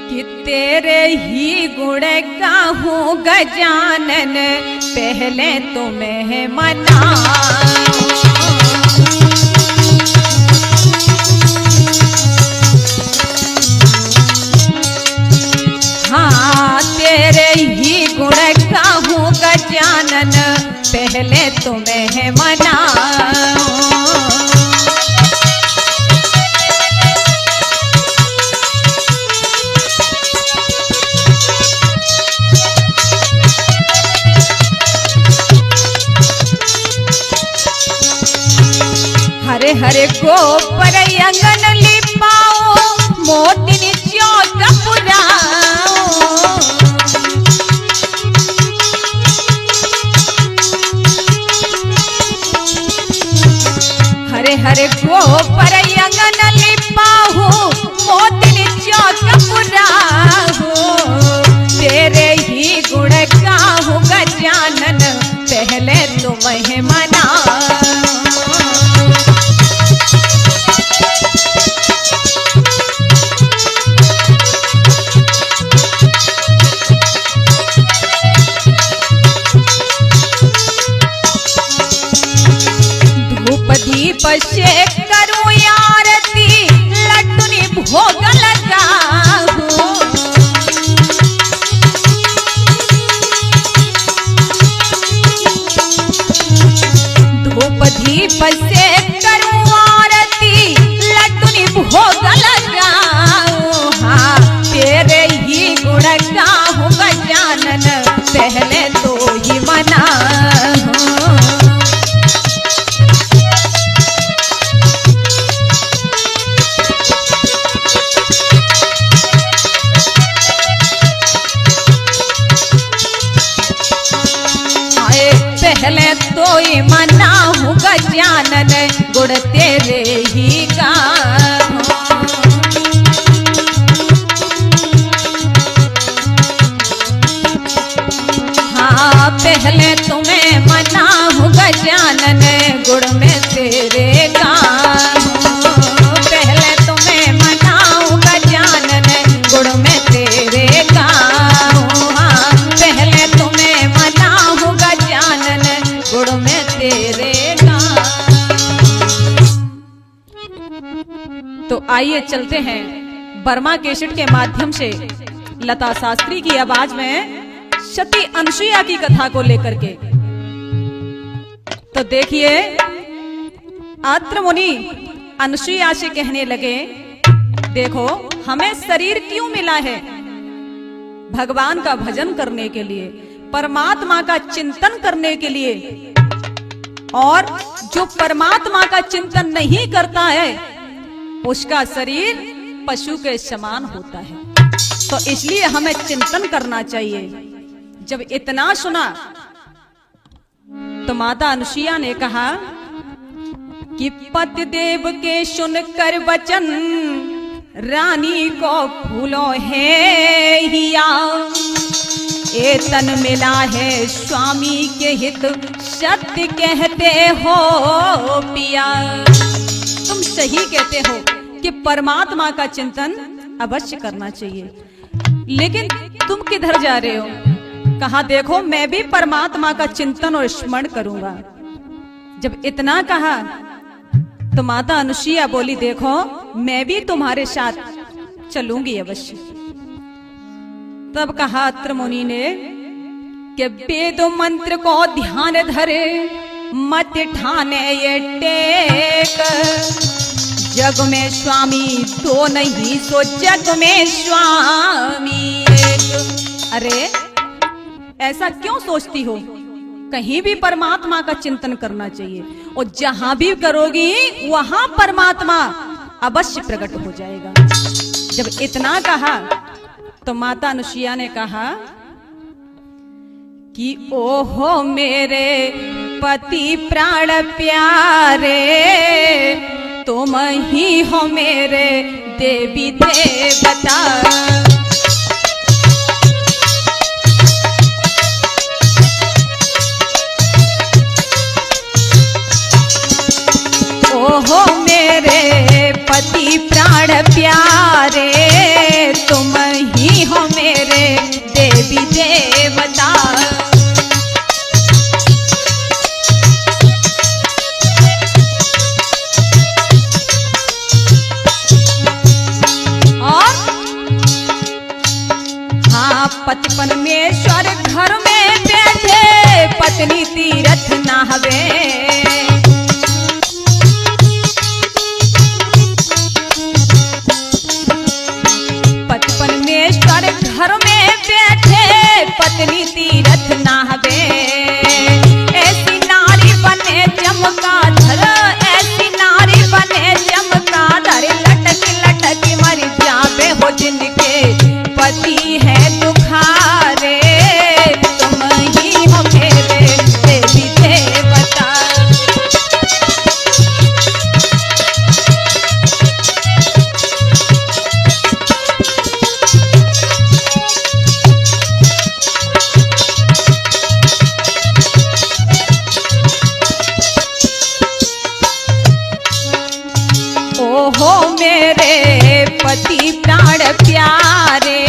कि तेरे ही गुण गाऊं गजानन, पहले तुम्हें मनाऊं। हाँ तेरे ही गुण गाऊं गजानन, पहले तुम्हें मनाऊं। हरे हरे गोबर अंगन लिपाओ, मोतिन चौक पुराओ। हरे हरे गोबर अंगन लिपाओ, मोतिन चौक पुराओ। तेरे ही गुण गाऊं गजानन, पहले तुम्हें मनाऊं। दीप से करूं आरती, लड्डूनी भोग लगाऊं। धूप दीप से करूं आरती, लड्डूनी भोग लगाऊं। हाँ तेरे ही गुण गाऊं गजानन, पहले तो ही मनाऊं। पहले तो ही मनाऊं गजानन, गुण तेरे ही गाऊं। हाँ पहले तुम्हें मनाऊं गजानन, गुण में तेरे गाऊं। पहले तुम्हें मनाऊं गजानन, गुण में तेरे गाऊं। हाँ पहले तुम्हें मनाऊं गजानन, गुण में तेरे गाऊं। तो आइए चलते हैं बर्मा कैसेट के माध्यम से लता शास्त्री की आवाज में सती अनसुईया की कथा को लेकर के। तो देखिए अत्र मुनि अनसुईया से कहने लगे, देखो हमें शरीर क्यों मिला है? भगवान का भजन करने के लिए, परमात्मा का चिंतन करने के लिए। और जो परमात्मा का चिंतन नहीं करता है, उसका शरीर पशु के समान होता है। तो इसलिए हमें चिंतन करना चाहिए। जब इतना सुना तो माता अनसुईया ने कहा कि पति देव के सुनकर वचन, रानी को फूलो है हिया। ए तन मिला है स्वामी के हित, सत्य कहते हो पिया। तुम सही कहते हो कि परमात्मा का चिंतन अवश्य करना चाहिए, लेकिन तुम किधर जा रहे हो? कहा देखो मैं भी परमात्मा का चिंतन और स्मरण करूंगा। जब इतना कहा तो माता अनसुईया बोली, देखो मैं भी तुम्हारे साथ चलूंगी अवश्य। तब कहा अत्र मुनि ने कि वेद मंत्र को ध्यान धरे, मत ठाने ये टेक। जग में स्वामी दो नहीं, सो जग में स्वामी एक। अरे ऐसा क्यों सोचती हो? कहीं भी परमात्मा का चिंतन करना चाहिए, और जहां भी करोगी वहां परमात्मा अवश्य प्रकट हो जाएगा। जब इतना कहा तो माता अनसुईया ने कहा कि ओहो मेरे पति प्राण प्यारे, तुम ही हो मेरे देवी देवता। ओहो मेरे पति प्राण प्यारे, तुम ही पति परमेश्वर घर में बैठे, पत्नी तीरथ नहावे। पति परमेश्वर घर में बैठे, पत्नी तीरथ नहावे। ऐसी नारी बने चमकाधर, ऐसी नारी बने चमकाधर, लटक लटक मर जावे हो जिनके पति है दुखारे। तुम ही हो मेरे देवी देवता। ओहो मेरे पति प्राण प्यारे,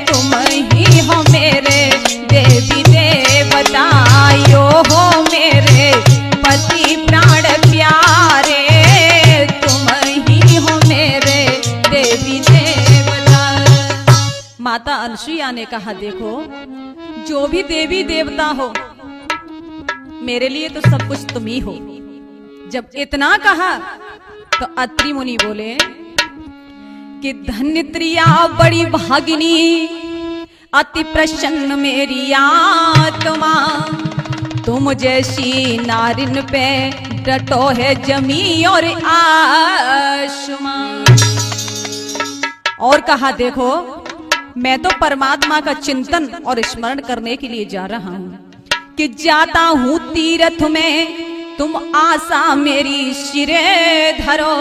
तुम ही हो मेरे देवी देवता। ओहो मेरे पति प्राण प्यारे, तुम ही हो मेरे देवी देवता। माता अनसुईया ने कहा, देखो जो भी देवी देवता हो, मेरे लिए तो सब कुछ तुम ही हो। जब इतना कहा तो अत्रि मुनि बोले कि धन्य त्रिया बड़ी भागिनी, अति प्रसन्न मेरी आत्मा। तुम जैसी नारिन पे डटो है जमी और आसमां। और कहा, देखो मैं तो परमात्मा का चिंतन और स्मरण करने के लिए जा रहा हूं कि जाता हूं तीर्थ में, तुम आशा मेरी सिरे धरो।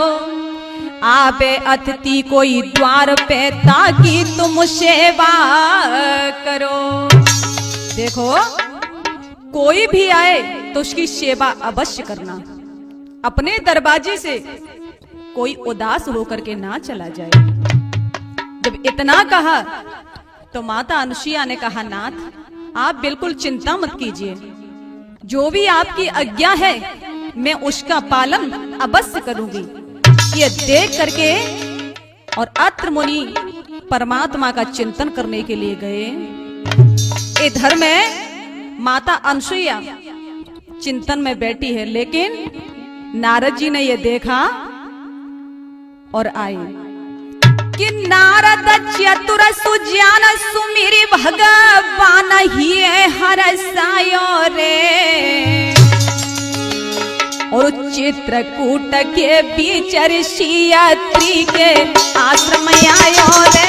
आबे अतिथि कोई द्वार पे, ताकि तुम सेवा करो। देखो कोई भी आए तो उसकी सेवा अवश्य करना। अपने दरवाजे से कोई उदास होकर के ना चला जाए। जब इतना कहा तो माता अनुसुईया ने कहा, नाथ आप बिल्कुल चिंता मत कीजिए, जो भी आपकी आज्ञा है मैं उसका पालन अवश्य करूंगी। ये देख करके और अत्रि मुनि परमात्मा का चिंतन करने के लिए गए। इधर में माता अनसुईया चिंतन में बैठी है, लेकिन नारद जी ने ये देखा और आए कि नारद चतुर सुजान सुमिरि भगवान ही हरसायो रे। और चित्रकूट के बीच ऋषि अत्रि के आश्रम आयो रे।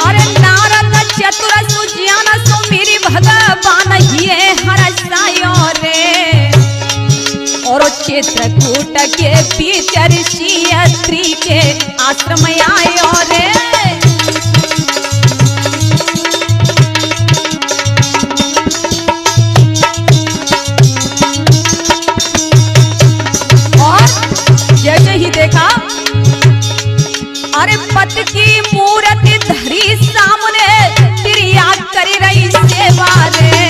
अरे नारद चतुर सुजान सुमिरि भगवान ही हरसायो रे। और चित्रकूट के बीच ऋषि अत्रि के आश्रम आयो रे। जैसे ही देखा, अरे पति की मूर्ति धरी सामने, त्रिया कर रही सेवा रे।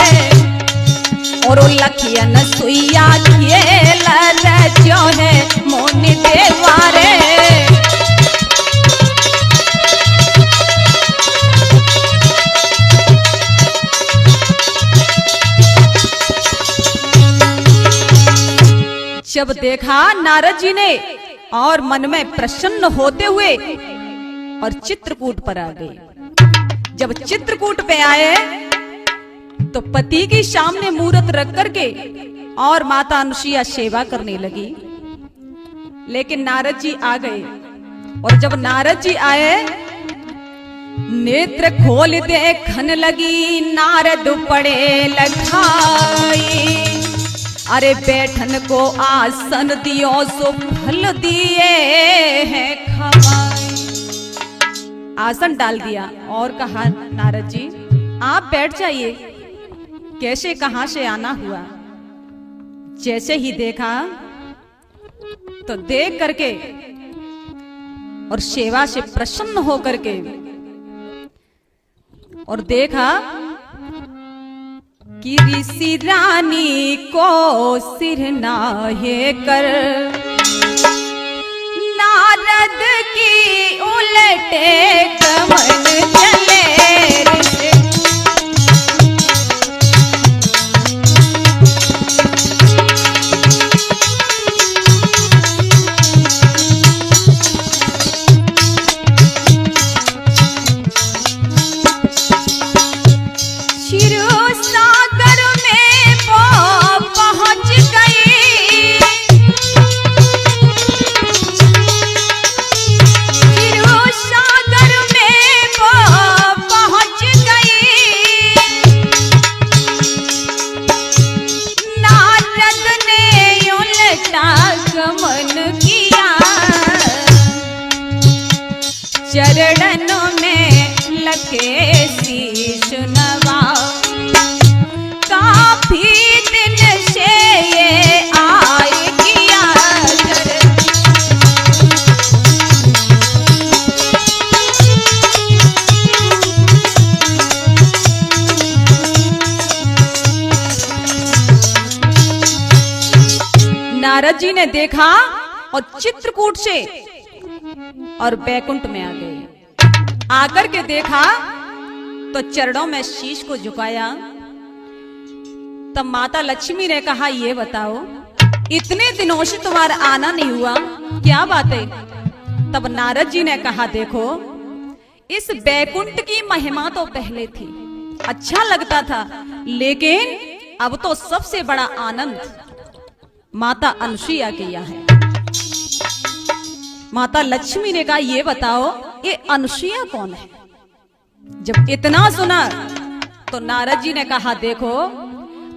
और लखियन सुइया खेल जो है मोनि देवा रे। जब देखा नारद जी ने और मन में प्रसन्न होते हुए और चित्रकूट पर आ गए। जब चित्रकूट पे आए तो पति के सामने मूर्त रख करके और माता अनुसुईया सेवा करने लगी। लेकिन नारद जी आ गए और जब नारद जी आए, नेत्र खोल देखन लगी, नारद पड़े लखाई। अरे बैठन को आसन दियो सो फल दिए हैं खवाई। आसन डाल दिया और कहा, नारद जी आप बैठ जाइए, कैसे कहां से आना हुआ। जैसे ही देखा तो देख करके और सेवा से प्रसन्न होकर के और देखा कि ऋषि रानी को सिर नाहे कर, नारद की उलटे कमन चले रे। चरणों में लगे शीश नवा, काफी दिन से ये आए किया नारद जी ने देखा और चित्रकूट से और बैकुंठ में आ गए। आकर के देखा तो चरणों में शीश को झुकाया। तब माता लक्ष्मी ने कहा, ये बताओ इतने दिनों से तुम्हारा आना नहीं हुआ, क्या बात है? तब नारद जी ने कहा, देखो इस बैकुंठ की महिमा तो पहले थी, अच्छा लगता था, लेकिन अब तो सबसे बड़ा आनंद माता अनसुईया के यहाँ है। माता लक्ष्मी ने कहा, ये बताओ ये अनसुईया कौन है? जब इतना सुना तो नारद जी ने कहा, देखो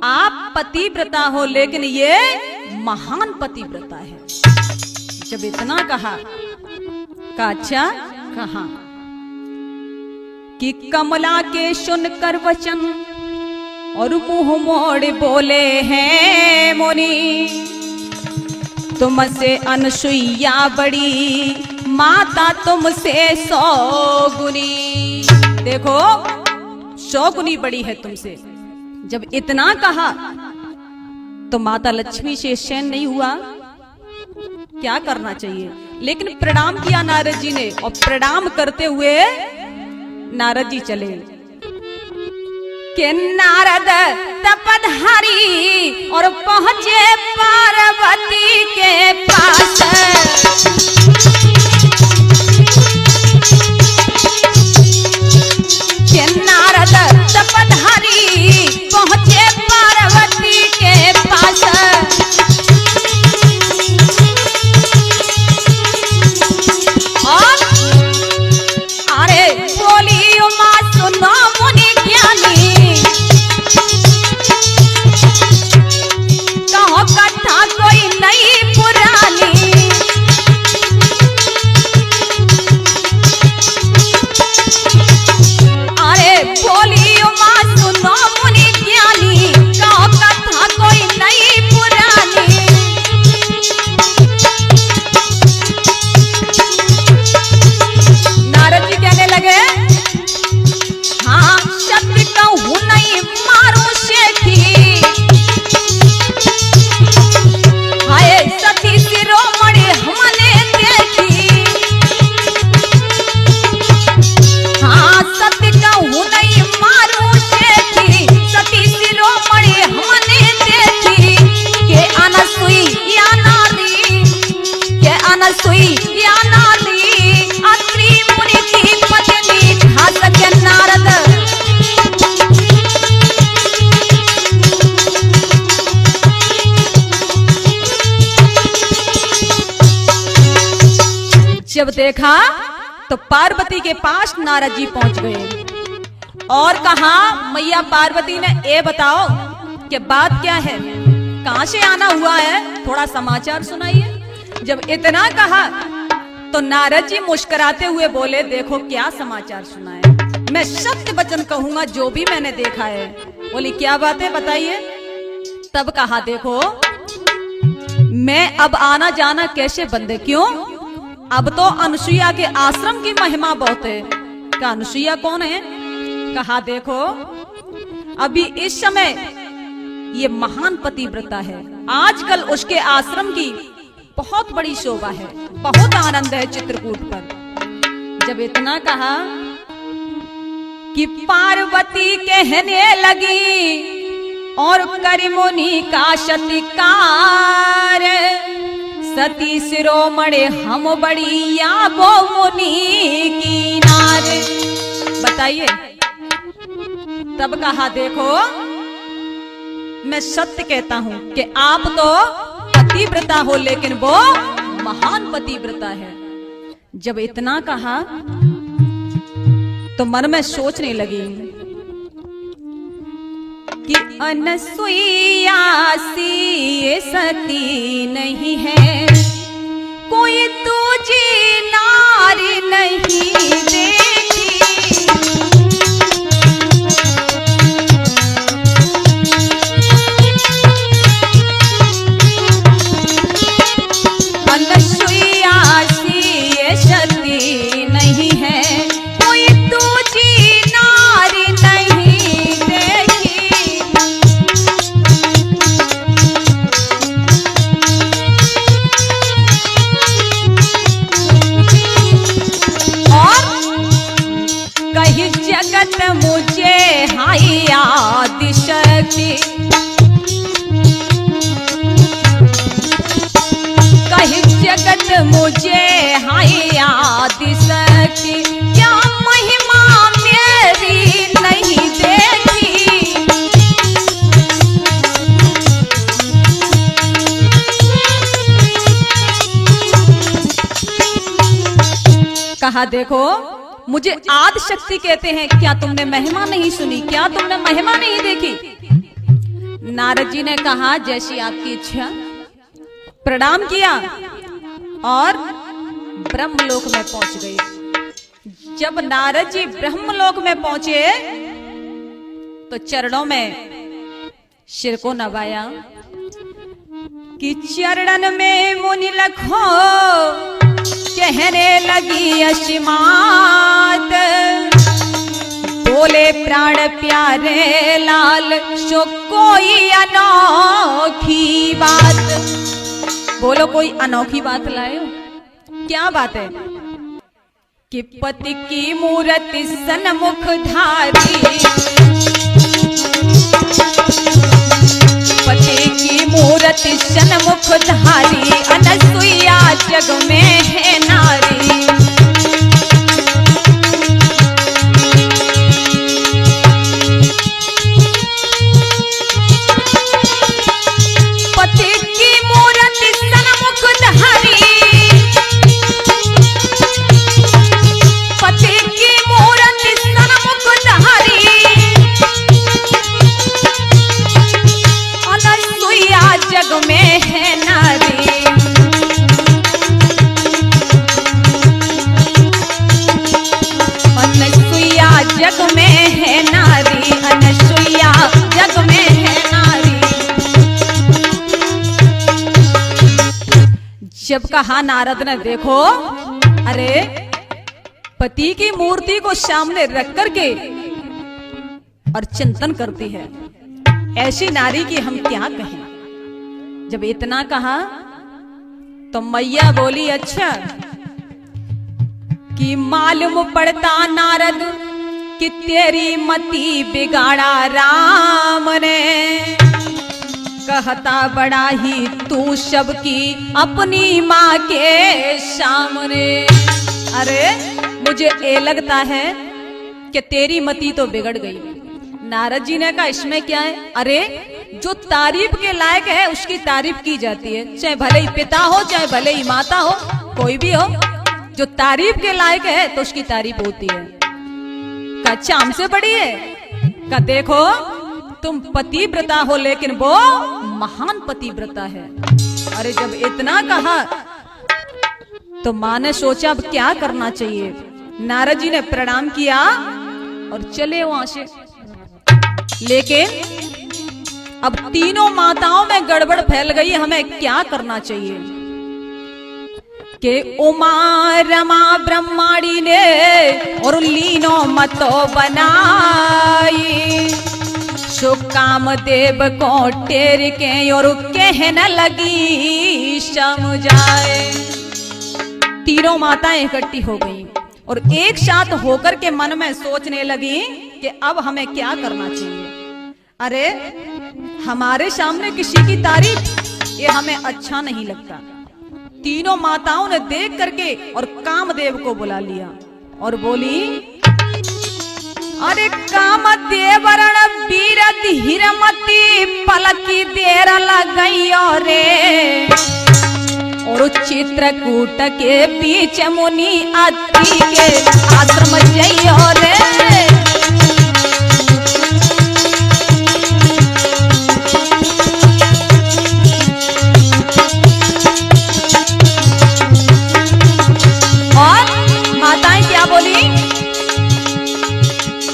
आप पतिव्रता हो, लेकिन ये महान पतिव्रता है। जब इतना कहा अच्छा कहा कि कमला के सुनकर वचन और मुंह मोड़ बोले हैं मुनि, तुमसे अनसुईया बड़ी, माता तुमसे 100 गुनी। देखो 100 गुनी बड़ी है तुमसे। जब इतना कहा तो माता लक्ष्मी से सहन नहीं हुआ, क्या करना चाहिए? लेकिन प्रणाम किया नारद जी ने, और प्रणाम करते हुए नारद जी चले कि नारद तपधारी और पहुंचे पार्वती के पास। कि नारद तपधारी पहुंचे पार्वती के पास। और अरे बोली उमा सुनो मुनि ज्ञानी, कहो कथा कोई नई पुरानी। अरे बोली उमा सुनो मुनि ज्ञानी, कहो कथा कोई नई पुरानी। नारद जी कहने लगे, हाँ सत्य कहूँ नहीं मारू शेखी, हाय सती शिरोमणि हमने देखी। हाँ सत्य कहूँ नहीं मारू शेखी, सती शिरोमणि हमने देखी। के अनसुईया नारी, के अनसुईया नारी, अत्रि मुनि की पत्नी था सत्य नारद। जब देखा तो पार्वती के पास नारद जी पहुंच गए और कहा, मैया पार्वती ने ये बताओ कि बात क्या है, कहां से आना हुआ है, थोड़ा समाचार सुनाइए। जब इतना कहा तो नारद जी मुस्कुराते हुए बोले, देखो क्या समाचार सुनाए, मैं सत्य वचन कहूंगा जो भी मैंने देखा है। बोली क्या बात है बताइए। तब कहा, देखो मैं अब आना जाना कैसे बंद, क्यों? अब तो अनसुईया के आश्रम की महिमा बहुत है। कहा अनसुईया कौन है? कहा देखो अभी इस समय ये महान पतिव्रता है। आजकल उसके आश्रम की बहुत बड़ी शोभा है, बहुत आनंद है चित्रकूट पर। जब इतना कहा कि पार्वती कहने लगी और करी मुनि का सत्कार, सती शिरोमणि हम बड़ी या वो मुनि की नार। बताइए, तब कहा देखो मैं सत्य कहता हूं कि आप तो पतिव्रता हो लेकिन वो महान पतिव्रता है। जब इतना कहा तो मन में सोचने लगी कि अनसुईया सी सती नहीं है, कोई दूजी नारी नहीं देखी। अनसुईया सी सती नहीं है, कोई दूजी नारी नहीं देखी। और कहीं जगत मुझे हाई आदि शक्ति, कहीं जगत मुझे हाई आदि शक्ति, क्या महिमा मेरी नहीं देखी। कहा देखो मुझे आदि शक्ति कहते हैं, क्या तुमने महिमा नहीं सुनी, क्या तुमने महिमा नहीं देखी। नारद जी ने कहा जैसी आपकी इच्छा। प्रणाम किया और ब्रह्मलोक में पहुंच गए। जब नारद जी ब्रह्मलोक में पहुंचे तो चरणों में सिर को नवाया कि चरणन में मुनि लखो कहने लगी असीमात, बोले प्राण प्यारे लाल सो कोई अनोखी बात। बोलो कोई अनोखी बात लाए हो, क्या बात है। कि पति की मूर्ति सन्मुख धारी, पति की मूर्ति सन्मुख धारी, अनसुईया जग में है नारी। पति की मूर्ति सन्मुख धारी, पति की मूर्ति सन्मुख धारी, अनसुईया जग में है नारी। अनसुईया जग में है नारी, अनसुईया जग में है नारी। जब कहा नारद ने देखो, अरे पति की मूर्ति को सामने रख करके और चिंतन करती है, ऐसी नारी की हम क्या कहें। जब इतना कहा तो मैया बोली अच्छा कि मालूम पड़ता नारद कि तेरी मति बिगाड़ा राम ने, कहता बड़ा ही तू सबकी अपनी माँ के सामने। अरे मुझे ये लगता है कि तेरी मति तो बिगड़ गई। नारद जी ने कहा इसमें क्या है, अरे जो तारीफ के लायक है उसकी तारीफ की जाती है, चाहे भले ही पिता हो चाहे भले ही माता हो, कोई भी हो, जो तारीफ के लायक है तो उसकी तारीफ होती है। का अच्छा हमसे बड़ी है, का देखो तुम पतिव्रता हो लेकिन वो महान पतिव्रता है। अरे जब इतना कहा तो माँ ने सोचा अब क्या करना चाहिए। नारद जी ने प्रणाम किया और चले वहां से। लेकिन अब तीनों माताओं में गड़बड़ फैल गई, हमें क्या करना चाहिए। कि उमा रमा ब्रह्माणी ने और लीनो मतो बनाई, सो कामदेव को टेर के और कहने लगी समझाए। तीनों माताएं इकट्ठी हो गई और एक साथ होकर के मन में सोचने लगी कि अब हमें क्या करना चाहिए। अरे हमारे सामने किसी की तारीफ ये हमें अच्छा नहीं लगता। तीनों माताओं ने देख करके और कामदेव को बुला लिया और बोली, अरे कामदेव रण वीर धीरमती पलकी देर लगई रे, और चित्रकूट के बीच मुनि अति के आश्रम जइयो रे। और माताएं क्या बोली,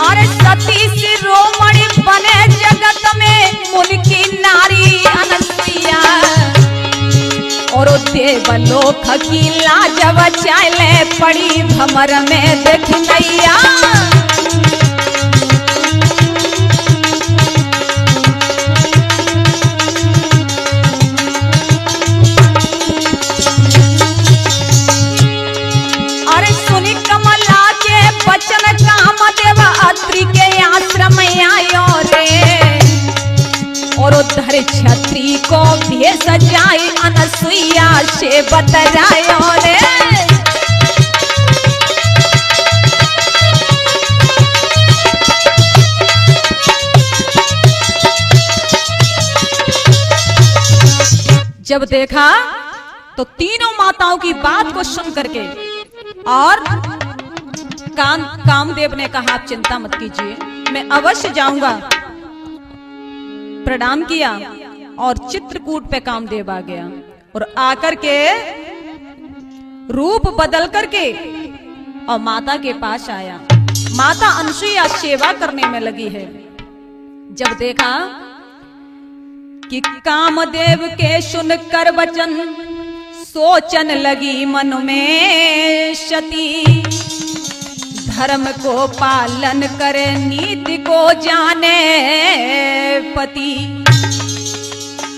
अरे सती शिरोमणि बने जगत में मुनि की नारी अनसुईया, और देवलोक की लाज बचाले पड़ी भमर में देख नैया। अरे सुनी कमला के बचन कामदेव अत्रि के आश्रम आयो रे, और उधर छत्री को भेष जाई अनसुईया से बतरायो रे। जब देखा तो तीनों माताओं की बात को सुन करके और कामदेव ने कहा, आप चिंता मत कीजिए, मैं अवश्य जाऊंगा। प्रणाम किया और चित्रकूट पे कामदेव आ गया और आकर के रूप बदल करके और माता के पास आया। माता अनसुईया सेवा करने में लगी है। जब देखा कि कामदेव के सुनकर वचन सोचन लगी मन में सती, धर्म को पालन करे नीति को जाने पति,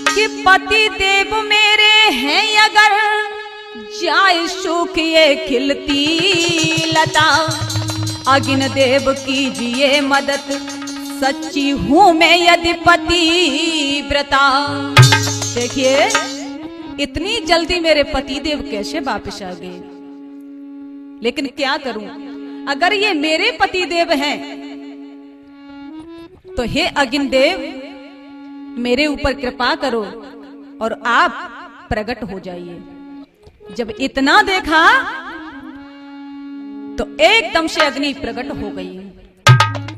कि पति देव मेरे हैं अगर जाए सुख ये खिलती लता, अगिन देव कीजिए मदद सच्ची हूं मैं यदि पति व्रता। देखिए इतनी जल्दी मेरे पति देव कैसे वापस आ गए, लेकिन क्या करूं, अगर ये मेरे पति देव हैं तो हे अगिन देव मेरे ऊपर कृपा करो और आप प्रकट हो जाइए। जब इतना देखा तो एकदम से अग्नि प्रकट हो गई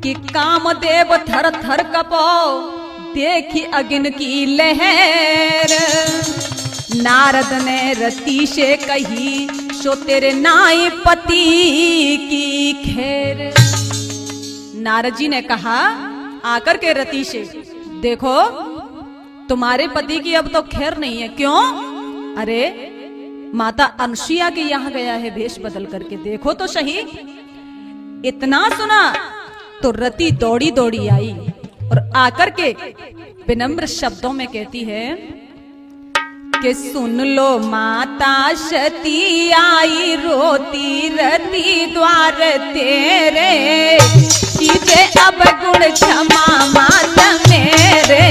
कि कामदेव थर थर कपो देखी अग्नि की लहर, नारद ने रति से कही सो तेरे नाई पति की खैर। नारद जी ने कहा आकर के रति से, देखो तुम्हारे पति की अब तो खैर नहीं है। क्यों? अरे माता अनसुईया के यहाँ गया है भेष बदल करके, देखो तो सही। इतना सुना तो रति दौड़ी दौड़ी आई और आकर के विनम्र शब्दों में कहती है कि सुन लो माता सती आई रोती रति द्वार तेरे, कीजे अब गुण क्षमा माता मेरे।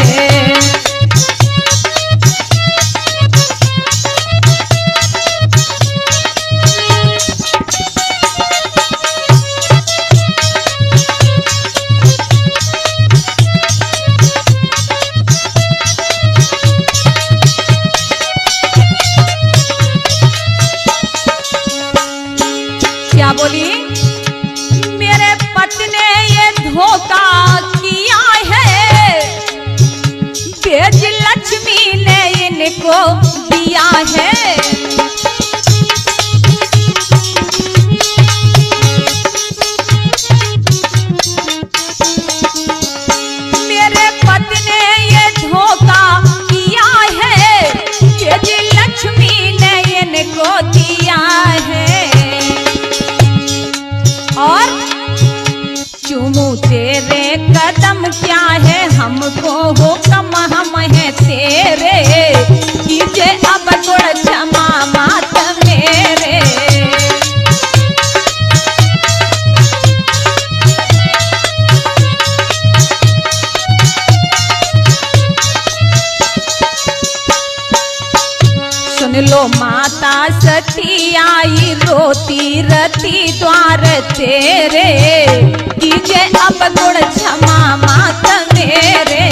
क्या बोली? मेरे पति ने ये धोखा किया है, बेज लक्ष्मी ने इनको दिया है। मेरे पति ने ये धोखा किया है, बेज लक्ष्मी ने इनको दिया है। और चूमू तेरे कदम क्या है हमको लो माता सती आई रोती रती द्वार तेरे, कीजे अब गुण क्षमा मात मेरे।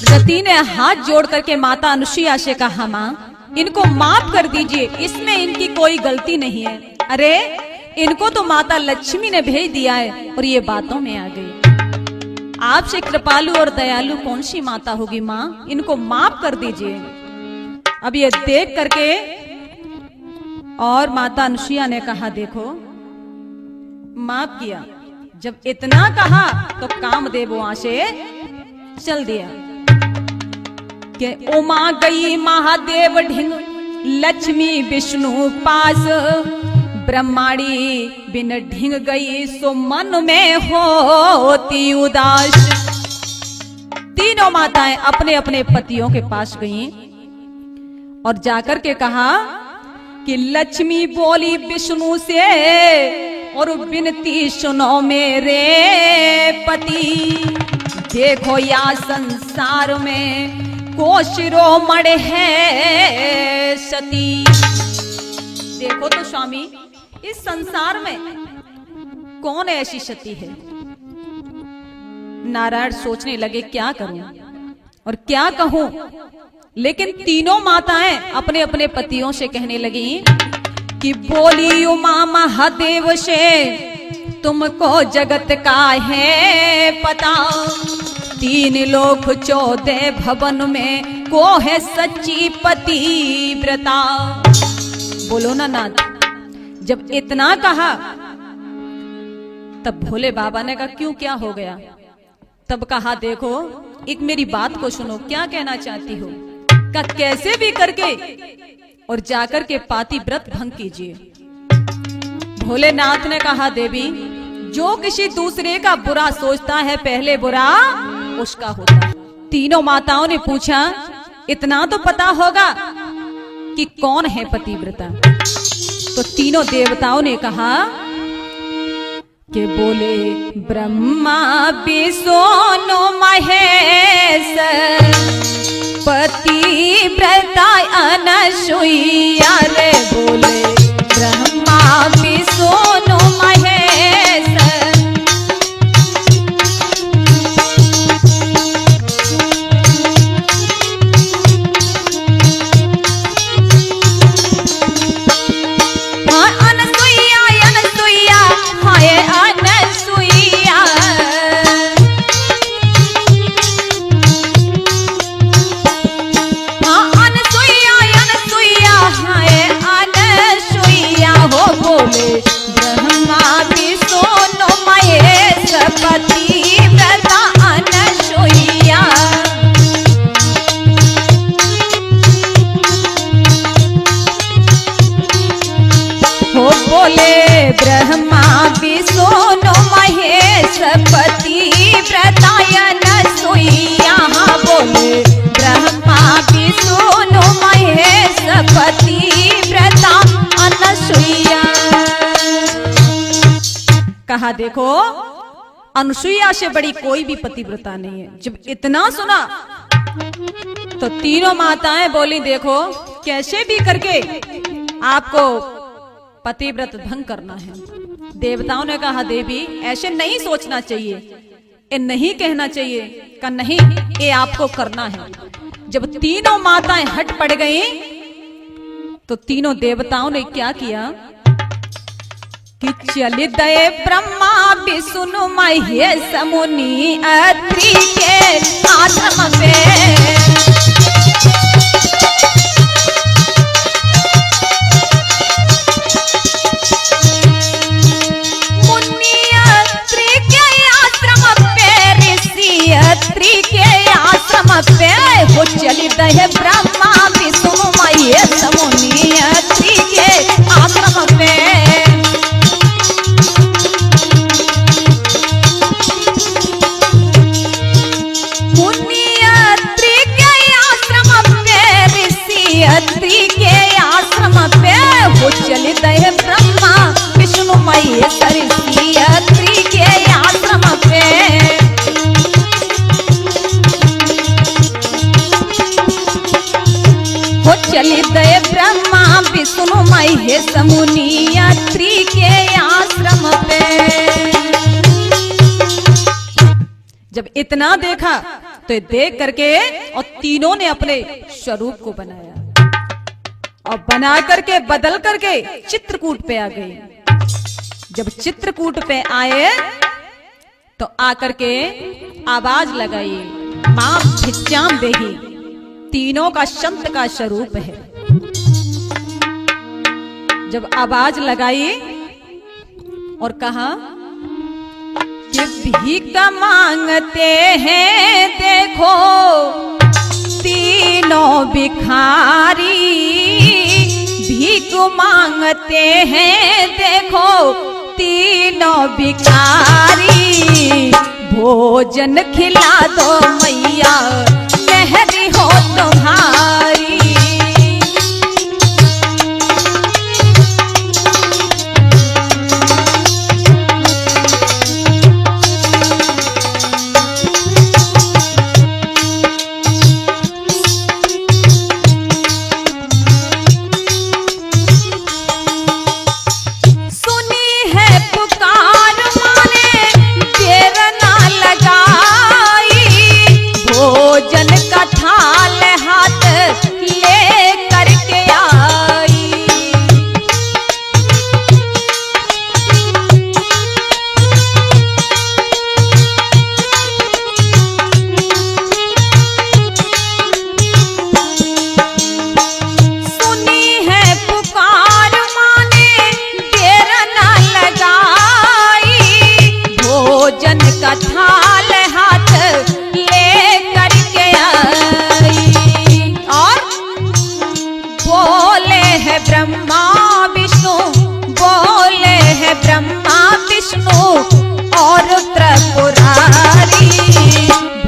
रति ने हाथ जोड़ करके माता अनुसुईया से कहा, माँ इनको माफ कर दीजिए, इसमें इनकी कोई गलती नहीं है। अरे इनको तो माता लक्ष्मी ने भेज दिया है और ये बातों में आ गई। आपसे कृपालु और दयालु कौन सी माता होगी माँ, इनको माफ कर दीजिए। अब ये देख करके और माता अनुसुईया ने कहा, देखो माफ किया, जब इतना कहा तो कामदेव वहां से चल दिया। के उमा गई महादेव ढिंग, लक्ष्मी विष्णु पास, ब्रह्माणी बिन ढिंग गई सो मन में होती उदास। तीनों माताएं अपने अपने पतियों के पास गईं और जाकर के कहा कि लक्ष्मी बोली विष्णु से, और विनती सुनो मेरे पति, देखो या संसार में को शिरोमण है सती। देखो तो स्वामी, इस संसार में कौन ऐसी सती है। नारायण सोचने लगे क्या करूं और क्या कहूं, लेकिन तीनों माताएं अपने अपने पतियों से कहने लगी कि बोली उमा महादेव से, तुमको जगत का है पता, 3 लोक 14 भवन में को है सच्ची पतिव्रता। बोलो ना नाथ। जब इतना कहा तब भोले बाबा ने कहा, क्यों क्या हो गया। तब कहा, देखो एक मेरी बात को सुनो, क्या कहना चाहती हो। का कैसे भी करके और जाकर के पातिव्रत भंग कीजिए। भोलेनाथ ने कहा, देवी जो किसी दूसरे का बुरा सोचता है पहले बुरा उसका होता है। तीनों माताओं ने पूछा, इतना तो पता होगा कि कौन है पतिव्रता। तो तीनों देवताओं ने कहा कि बोले ब्रह्मा विष्णु महेश, पतिव्रता अनसुईया रे। बोले ब्रह्मा विष्णु महेश, ब्रह्मा विष्णु महेश पतिव्रता अनसुईया। बोले ब्रह्मा विष्णु महेश पतिव्रता अनसुईया। कहा, देखो अनुसुईया से बड़ी कोई भी पतिव्रता नहीं है। जब इतना सुना तो तीनों माताएं बोली, देखो कैसे भी करके आपको पतिव्रत भंग करना है। देवताओं ने कहा, देवी ऐसे नहीं सोचना चाहिए, ये नहीं कहना चाहिए। का नहीं, ये आपको करना है। जब तीनों माताएं हट पड़ गई तो तीनों देवताओं ने क्या किया कि चल दये ब्रह्मा विष्णु महेश मुनि अत्रि के आश्रम पे। हो चली दहे ब्रह्मा विष्णु महेश मुनि अत्रि के आश्रम पे। मुनि अत्रि के आश्रम पे, ऋषि अत्रि के आश्रम पे। हो चली दहे ब्रह्मा विष्णु विष्णु महेश्वर सियत्री के आश्रम पे। हो चली दे ब्रह्मा विष्णु महेश मुनियत्री के आश्रम पे। जब इतना देखा तो देख करके और तीनों ने अपने स्वरूप को बनाया और बना करके बदल करके चित्रकूट पे आ गए। जब चित्रकूट पे आए तो आकर के आवाज लगाई, मां भिक्षाम देही। तीनों का संत का स्वरूप है। जब आवाज लगाई और कहा कि भीख मांगते हैं देखो तीनों भिखारी, भीख मांगते हैं देखो तीनों भिखारी। भोजन खिला दो मैया मेहरी हो तुम्हारी।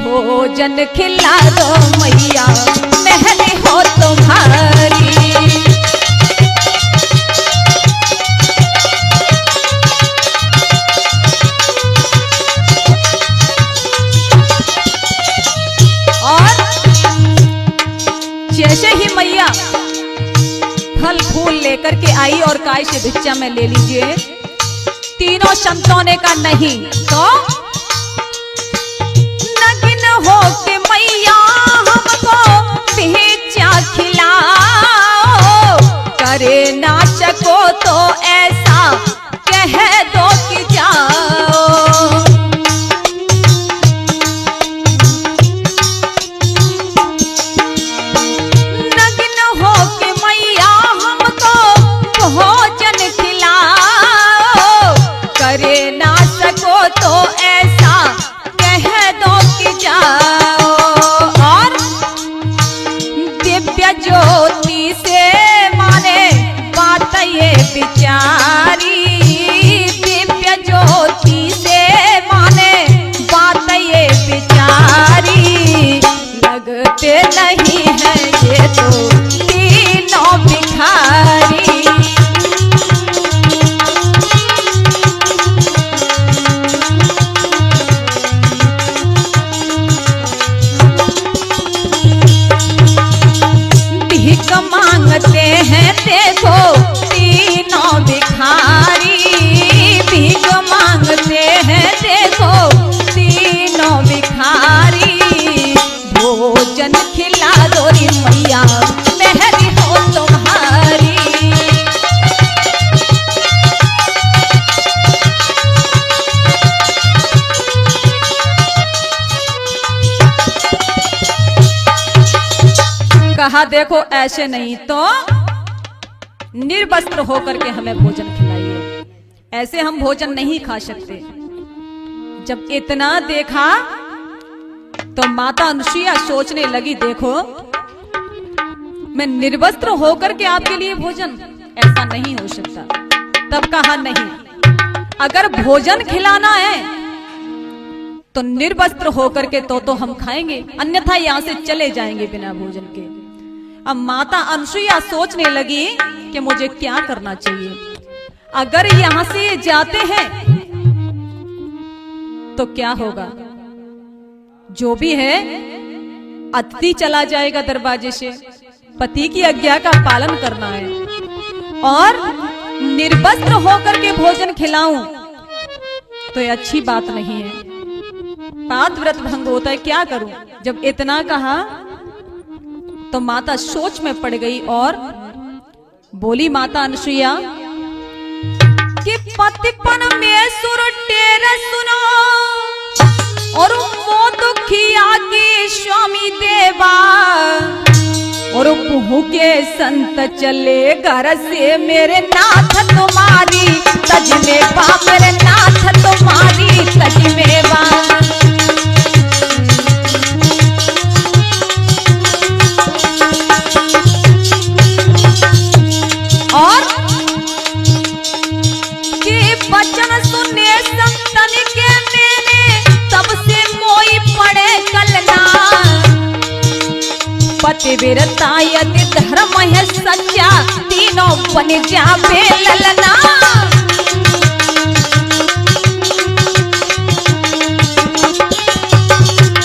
भोजन खिला दो मैया मेहरी हो तुम्हारी। और जैसे ही मैया फल फूल लेकर के आई और काय से भिक्षा में ले लीजिए, तीनों संतों ने कहा नहीं तो हो के मैया हमको भिक्षा खिलाओ, करे ना सको तो ऐसा कह दो कि जाओ। नग्न हो के मैया हमको भोजन खिलाओ, करे ना सको तो ऐसा कह दो कि जाओ। और दिव्य ज्योति से माने बात ये बिचारी, दिव्य ज्योति से माने बात ये बिचारी। लगते नहीं है ये तो तीनों भिखारी। मांगते हैं देखो तीनों भिखारी, भीख मांगते हैं देखो तीनों भिखारी। भोजन खिला दो रे मैया मेहरी हो तुम्हारी। कहा देखो ऐसे नहीं तो निर्वस्त्र होकर के हमें भोजन खिलाइए, ऐसे हम भोजन नहीं खा सकते। जब इतना देखा तो माता अनुसुईया सोचने लगी देखो मैं निर्वस्त्र होकर के आपके लिए भोजन, ऐसा नहीं हो सकता। तब कहा नहीं, अगर भोजन खिलाना है तो निर्वस्त्र होकर के तो हम खाएंगे, अन्यथा यहां से चले जाएंगे बिना भोजन के। अब माता अनुसुईया सोचने लगी कि मुझे क्या करना चाहिए। अगर यहां से ये जाते हैं तो क्या होगा? जो भी है अतिथि चला जाएगा दरवाजे से। पति की आज्ञा का पालन करना है और निर्वस्त्र होकर के भोजन खिलाऊं तो ये अच्छी बात नहीं है, पात व्रत भंग होता है। क्या करूं? जब इतना कहा तो माता सोच में पड़ गई और बोली माता अनसुईया कि पतिपन में सुर तेरे सुनो और वो दुखिया की स्वामी देवा और पुहू के संत चले घर से मेरे नाथ तुम्हारी तज में बा, मेरे नाथ तुम्हारी तज में बा। और के वचन सुने संतन के मैंने तब से मोई पड़े कलना। पतिव्रता यदि धर्म है सच्चा तीनों बन जावे ललना।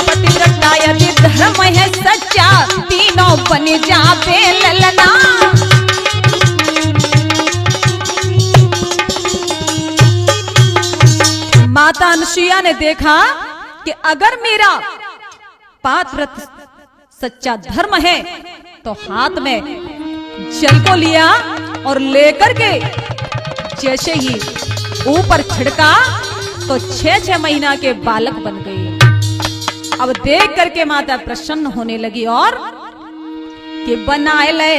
पतिव्रता यदि धर्म है सच्चा तीनों बन जावे ललना। माता अनसुईया ने देखा कि अगर मेरा पात व्रत सच्चा धर्म है तो हाथ में जल को लिया और लेकर के जैसे ही ऊपर छिड़का तो 6-6 महीना के बालक बन गए। अब देख करके माता प्रसन्न होने लगी और कि बनाए ले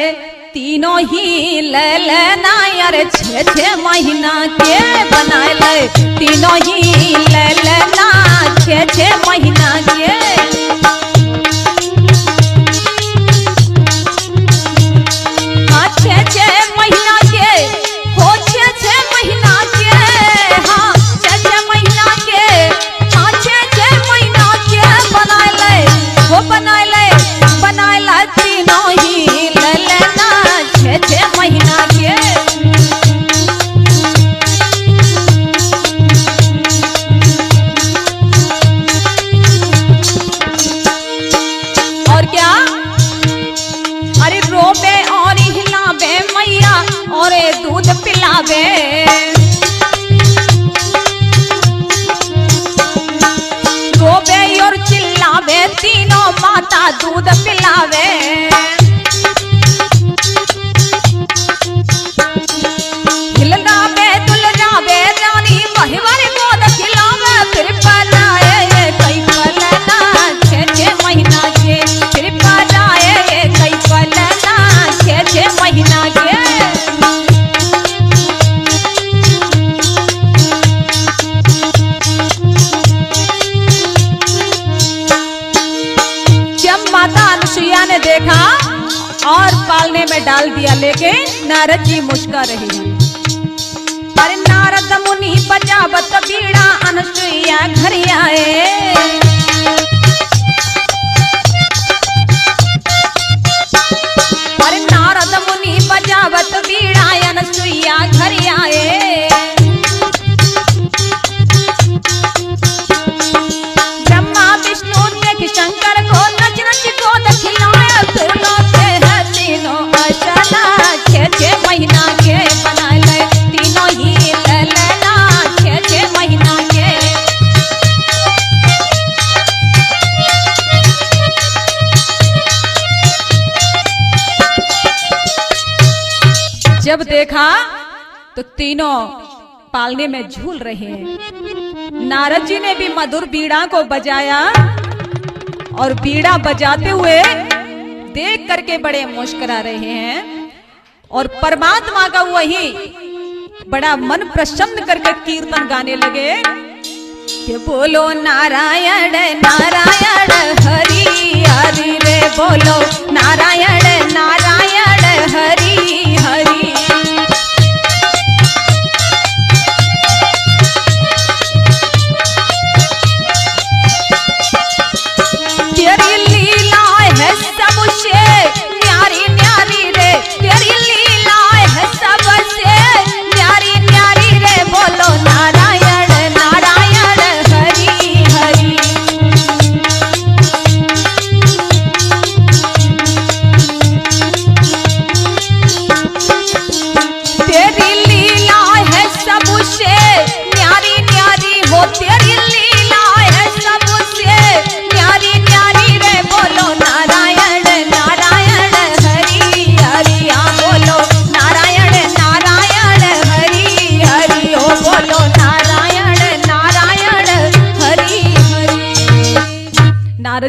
तीनों ही ले लेना यार 6-6 महीना के बनाए ले तीनों ही ले लेना 6-6 महीना के। हाँ 6-6 महीना के हो 6-6 महीना के। हाँ 6-6 महीना के। हाँ 6-6 महीना के बनाए ले वो बनाए ले तीनों ही ले लेना 6-6 महीना के। और क्या? अरे रोबे और हिलावे मैया और दूध पिलावे। रोबे और चिल्लावे तीनों माता दूध पिलावे। हिलगावे दुलगावे रानी महिवारी गोद खिलावे फिर पलाए कई पलना 6-6 महीना के। फिर पलाए कई पलना 6-6 महीना के। जब माता अनसुईया ने देखा और पालने में डाल दिया, लेकिन नारद जी मुस्कुरा रहे हैं। अरे नारद मुनि बजावत बीड़ा अनसुईया घर आए। अरे नारद मुनि बजावत बीड़ा अनसुईया घर आए। ब्रह्मा विष्णु देख शंकर को नच नच को खिलाए फिर लौटे हैं तीनों अचना 6-6 महीना के बना ले तीनों ही ले लेना 6-6 महीना के। जब देखा तो तीनों पालने में झूल रहे हैं। नारद जी ने भी मधुर बीड़ा को बजाया और बीड़ा बजाते हुए देख करके बड़े मुस्कुरा रहे हैं और परमात्मा का वही बड़ा मन प्रसन्न करके कीर्तन गाने लगे कि बोलो नारायण नारायण हरि हरि रे बोलो नारायण नारायण हरि हरि। तेरी लीला है सबसे न्यारी न्यारी रे, तेरी लीला है सबसे न्यारी न्यारी।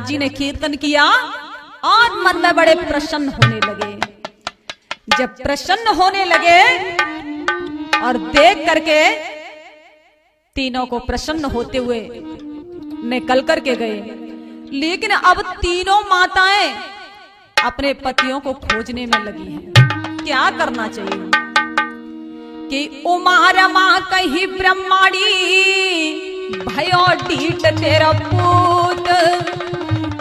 नारद जी ने कीर्तन किया और मन में बड़े प्रसन्न होने लगे। जब प्रसन्न होने लगे और देख करके तीनों को प्रसन्न होते हुए निकल करके गए, लेकिन अब तीनों माताएं अपने पतियों को खोजने में लगी हैं। क्या करना चाहिए कि उमा रमा कही ब्रह्माणी भयो डीट तेरा पूत,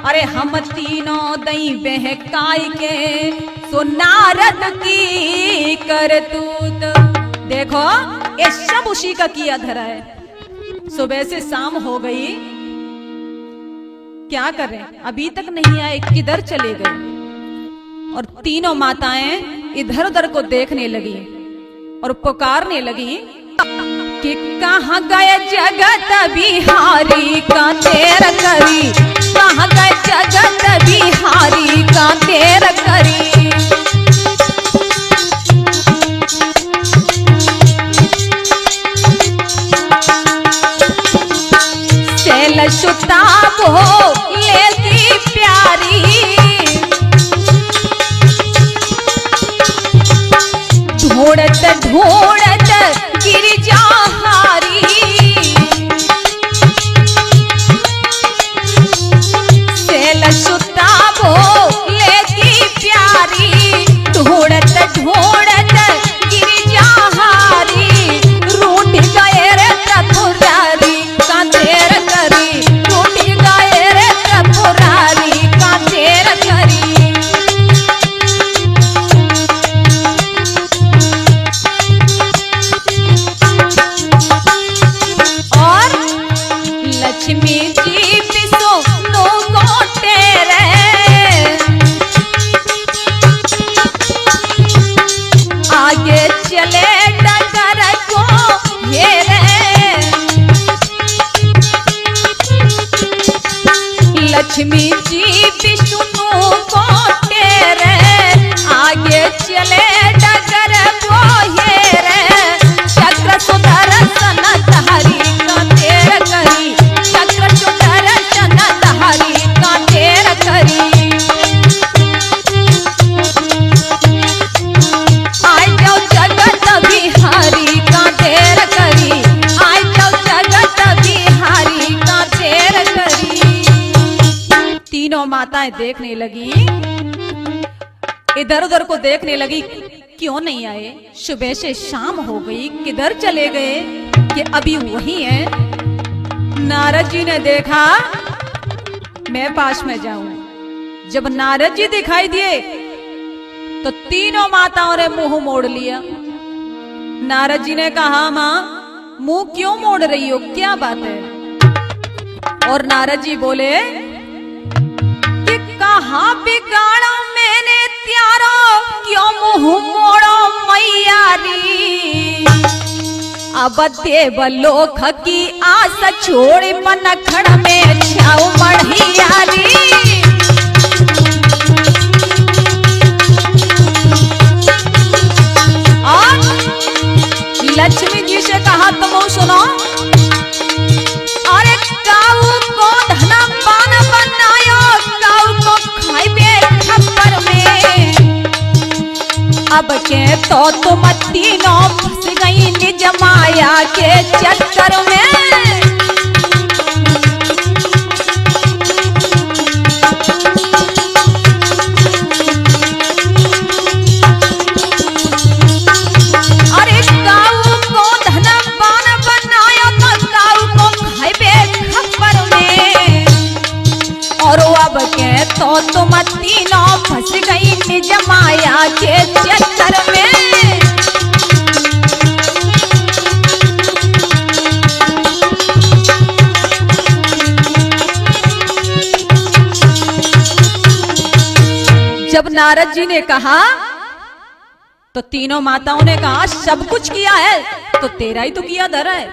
अरे हम तीनों दई बहकाई के सो नारद की करतूत। देखो ये सब उसी का किया धरा है। सुबह से शाम हो गई, क्या कर रहे हैं, अभी तक नहीं आए, किधर चले गए। और तीनों माताएं इधर उधर को देखने लगी और पुकारने लगी कि कहाँ गए जगत बिहारी का तेर करी, कहाँ गए जगत बिहारी का तेर करी। सेल सुताब हो लेती प्यारी, ढूंढत ढूंढत गिरिजा हारी। सेल सुताबो लेती प्यारी, ढूंढत ढूंढत गिरिजा हारी। रूठ गए रे त्रिपुरारी का तेर करी, रूठ गए रे त्रिपुरारी का तेर करी। लक्ष्मी जी पिसो नो गोटे रे, आगे चले डगर को ये रे। लक्ष्मी जी पिसो नो गोटे रे, आगे चले डगर को ये रे। चक्र सुदर्शन धारी का तेर करी, चक्र सुदर्शन धारी का तेर करी। आय जाओ जगत बिहारी का तेर करी, आय जाओ जगत बिहारी का तेर करी। तीनों माताएं देखने लगी, इधर उधर को देखने लगी, क्यों नहीं आए। सुबह से शाम हो गई, किधर चले गए, कि अभी वही है। नारद जी ने देखा मैं पास में जाऊं। जब नारद जी दिखाई दिए तो तीनों माताओं ने मुंह मोड़ लिया। नारद जी ने कहा मां मुंह क्यों मोड़ रही हो, क्या बात है। और नारद जी बोले कि कहां बिगाड़ा मैंने त्यारो, क्यों मुंह मोड़ो मैयारी। अब देवलोक की आस छोड़ मनखड़ में छाओ बढ़ियारी। और लक्ष्मी जी से कहा तुम सुनो, अरे काऊ को धना पान बनायो, काऊ को खाइबे खप्पर में। अब के तो तुम तीनों फंस गई निज माया के चक्कर में। अरे काऊ को धन पान बनायो तो काऊ को खाइबे खप्पर में। और अब के तो तुम तीनों फंस गई निज माया के चक्कर में। जब नारद जी ने कहा तो तीनों माताओं ने कहा सब कुछ किया है तो तेरा ही तो किया धरा है।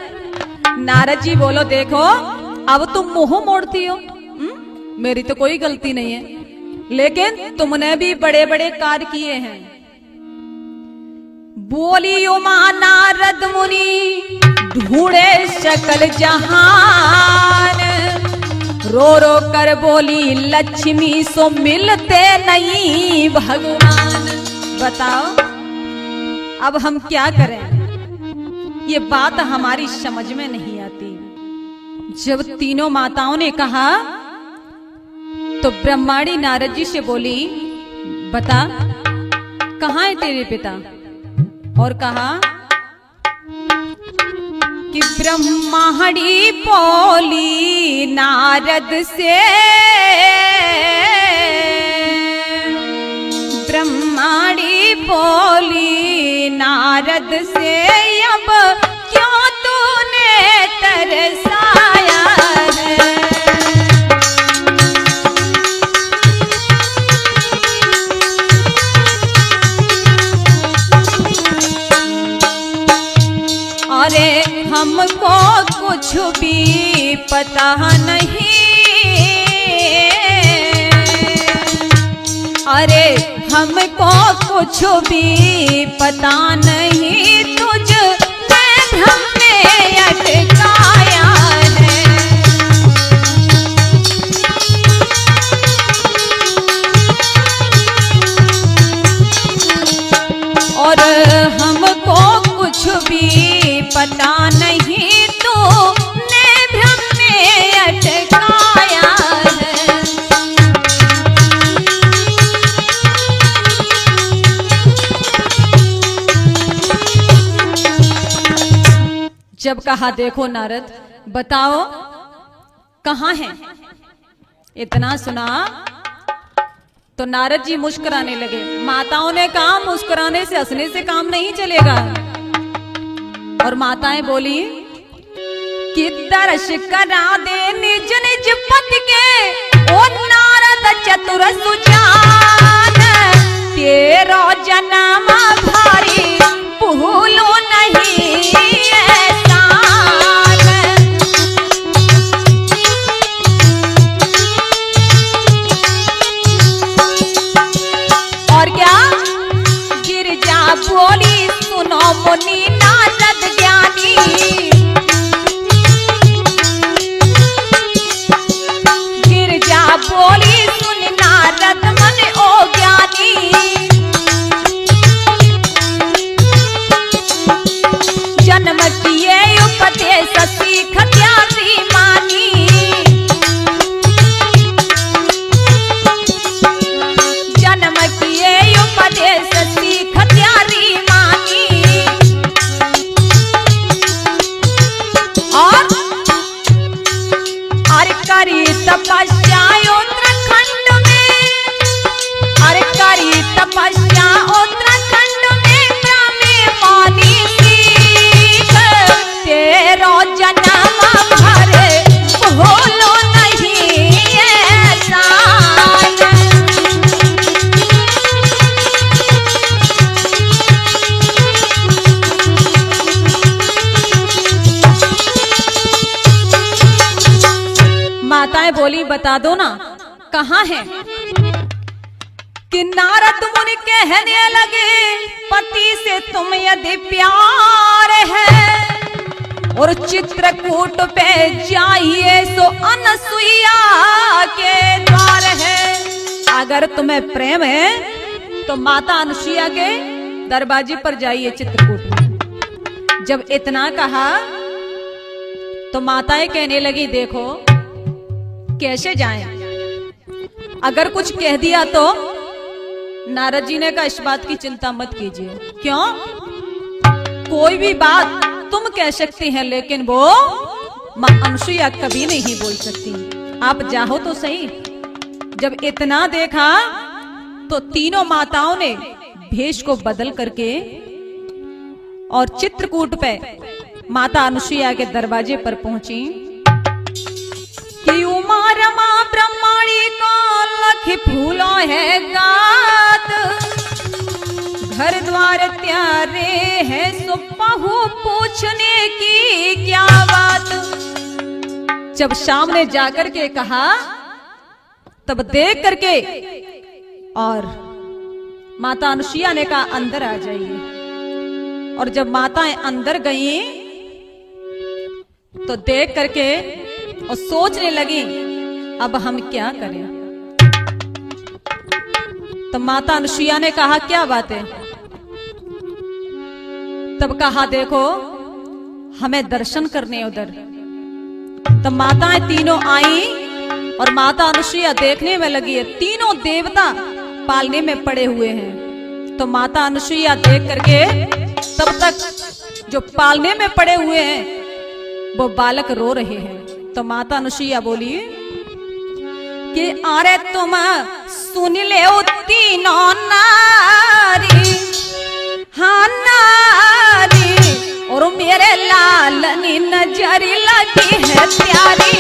नारद जी बोलो देखो अब तुम मुंह मोड़ती हो, मेरी तो कोई गलती नहीं है, लेकिन तुमने भी बड़े बड़े कार्य किए हैं। बोली उमा नारद मुनि ढूंढे सकल जहान, रो रो कर बोली लक्ष्मी सो मिलते नहीं भगवान। बताओ अब हम क्या करें, ये बात हमारी समझ में नहीं आती। जब तीनों माताओं ने कहा तो ब्रह्माणी नारद जी से बोली, बता कहाँ है तेरे पिता? और कहा कि ब्रह्माणी बोली नारद से, ब्रह्माणी बोली नारद से, अब क्यों तूने तरसाया है? अरे हमको कुछ भी पता नहीं, अरे हमको कुछ भी पता नहीं, तुझने भ्रम में अटकाया है। और हमको कुछ भी पता नहीं, तूने भ्रम में अटकाया है। जब कहा देखो नारद बताओ कहाँ है, इतना सुना तो नारद जी मुस्कुराने लगे। माताओं ने कहा मुस्कुराने से हंसने से काम नहीं चलेगा। और माताएं बोली कि दर्श करा दे निज निज पति के, ओ नारद चतुर सुजान, तेरा जन्म भारी भूलो नहीं एहसान। और क्या गिरजा बोली सुनो मुनि नारद ज्ञानी, गिरजा बोली सुन नारद मन ओ ज्ञानी, जन्म किए उपदेश सीख त्यागी मानी, जन्म किए उपदेश सीख त्यागी मानी। और अरे करी तपस्या उत्तराखंड में, अरे करी तपस्या उत्तराखंड में, ब्रह्मे पानी सीख, तेरो जन्म भरे भूलो नहीं एहसान। माताएं बोली बता दो ना कहाँ है? कि नारद मुनि कहने लगे पति से तुम यदि प्यार है और चित्रकूट पे जाइए सो अनसुईया के द्वार है। अगर तुम्हें प्रेम है तो माता अनुसुईया के दरवाजे पर जाइए चित्रकूट में। जब इतना कहा तो माताएं कहने लगी देखो कैसे जाएं? अगर कुछ कह दिया तो नारद जी ने कहा इस बात की चिंता मत कीजिए। क्यों? कोई भी बात तुम कह सकती हैं लेकिन वो मां अनुसुईया कभी नहीं बोल सकती। आप जाओ तो सही। जब इतना देखा तो तीनों माताओं ने भेष को बदल करके और चित्रकूट पे माता अनुसुईया के दरवाजे पर पहुंची कि उमा रमा ब्रह्माणी को लख फूलो है गात, घर द्वार त्यारे है सो पहु पूछने की क्या बात। जब सामने जाकर के कहा तब देख करके और माता अनुसुईया ने कहा अंदर आ जाइए। और जब माताएं अंदर गईं तो देख करके और सोचने लगी अब हम क्या करें। तो माता अनुसुईया ने कहा क्या बात है। तब कहा देखो हमें दर्शन करने उधर। तब माताएं तीनों आई और माता अनुसुईया देखने में लगी है, तीनों देवता पालने में पड़े हुए हैं। तो माता अनुसुईया देख करके तब तक जो पालने में पड़े हुए हैं वो बालक रो रहे हैं। तो माता अनुसुईया बोली कि अरे तुम सुन ले तीनों नारी, हाँ नारी, और मेरे लालनी नजर लगी है प्यारी।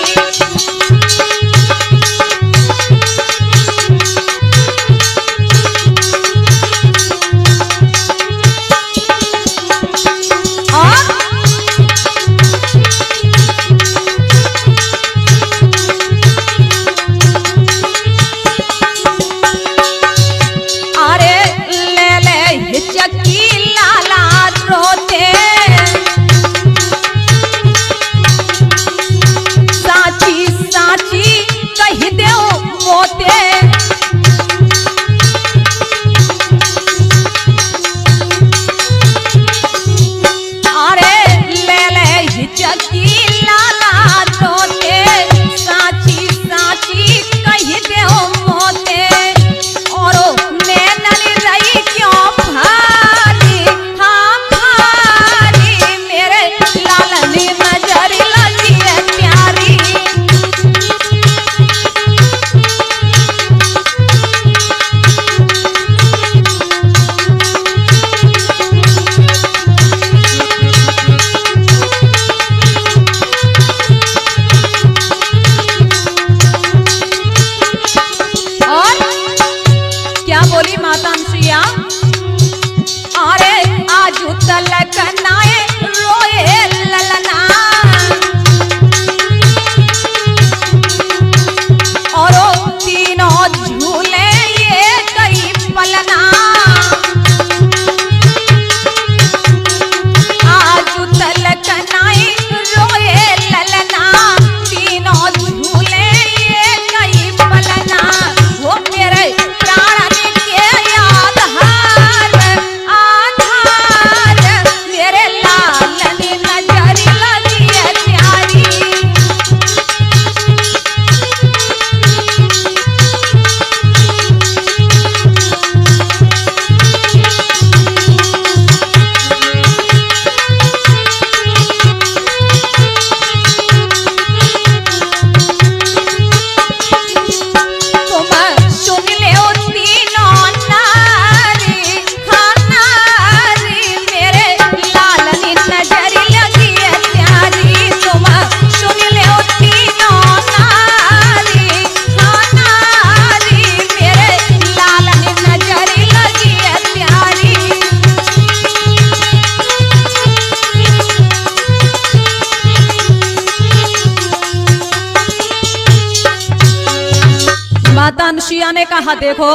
माता अनुसुईया ने कहा देखो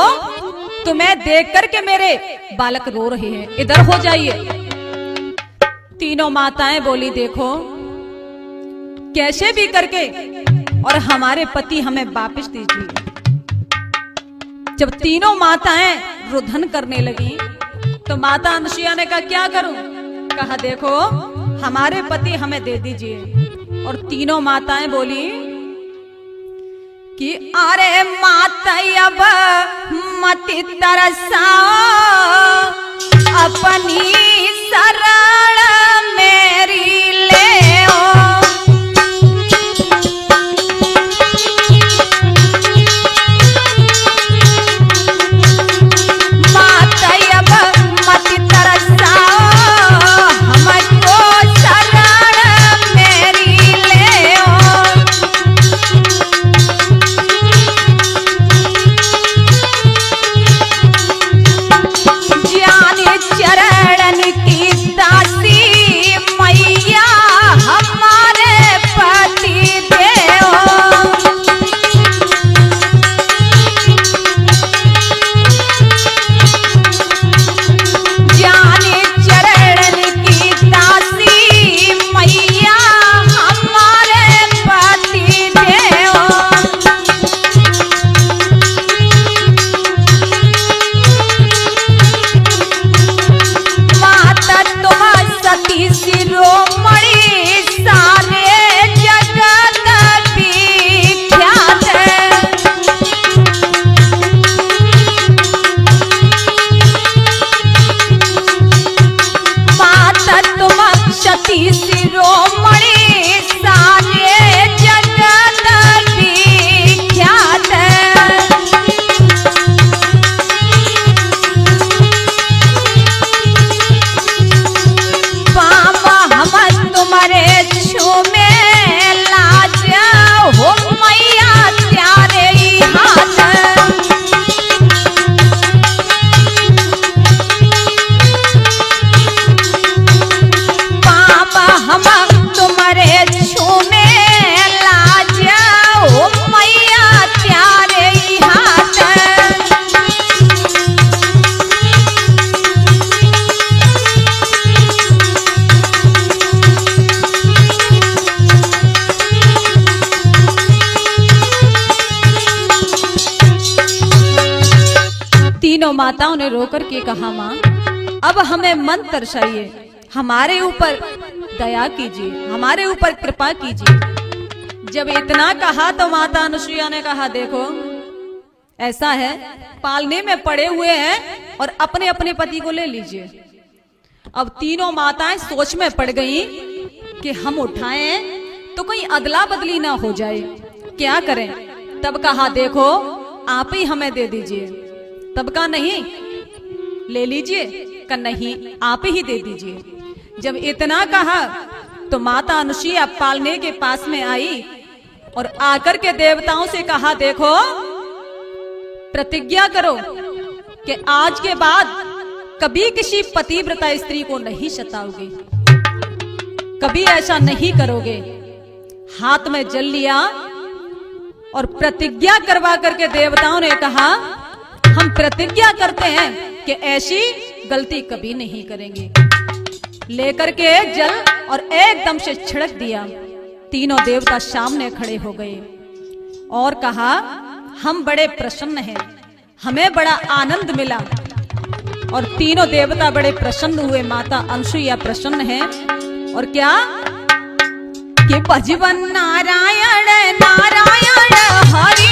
तुम्हें देख करके मेरे बालक रो रहे हैं, इधर हो जाइए। तीनों माताएं बोली देखो कैसे भी करके और हमारे पति हमें वापस दीजिए। जब तीनों माताएं रुदन करने लगी तो माता अनुसुईया ने कहा क्या करूं। कहा देखो हमारे पति हमें दे दीजिए। और तीनों माताएं बोली कि अरे माता अब मति तरसाओ, अपनी शरण मेरी ले ओ। माता अब मति तरसाओ, हमको शरण मेरी ले ओ। चरण की दासी शिरोमणि सारे जगत विख्यात। बाबा हम तुम्हारे छूमे लाज हो मैया प्यारे हाथ। बाबा हम तुम्हारे छूमे लाज हो मैया प्यारे हाथ। तीनों माताओं ने रोकर के कहा, माँ अब हमें मन तरसाइए, हमारे ऊपर दया कीजिए, हमारे ऊपर कृपा कीजिए। जब इतना कहा तो माता अनुसुईया ने कहा, देखो ऐसा है, पालने में पड़े हुए हैं और अपने अपने पति को ले लीजिए। अब तीनों माताएं सोच में पड़ गई कि हम उठाएं तो कोई अदला बदली ना हो जाए, क्या करें। तब कहा, देखो आप ही हमें दे दीजिए। तब का नहीं, ले लीजिए, का नहीं आप ही दे दीजिए। जब इतना कहा तो माता अनुसुईया पालने के पास में आई और आकर के देवताओं से कहा, देखो प्रतिज्ञा करो कि आज के बाद कभी किसी पतिव्रता स्त्री को नहीं सताओगे, कभी ऐसा नहीं करोगे। हाथ में जल लिया और प्रतिज्ञा करवा करके देवताओं ने कहा, हम प्रतिज्ञा करते हैं कि ऐसी गलती कभी नहीं करेंगे। लेकर के जल और एकदम से छिड़क दिया। तीनों देवता सामने खड़े हो गए और कहा, हम बड़े प्रसन्न हैं, हमें बड़ा आनंद मिला। और तीनों देवता बड़े प्रसन्न हुए, माता अनुसुईया प्रसन्न है। और क्या कि भजवन नारायण नारायण हरि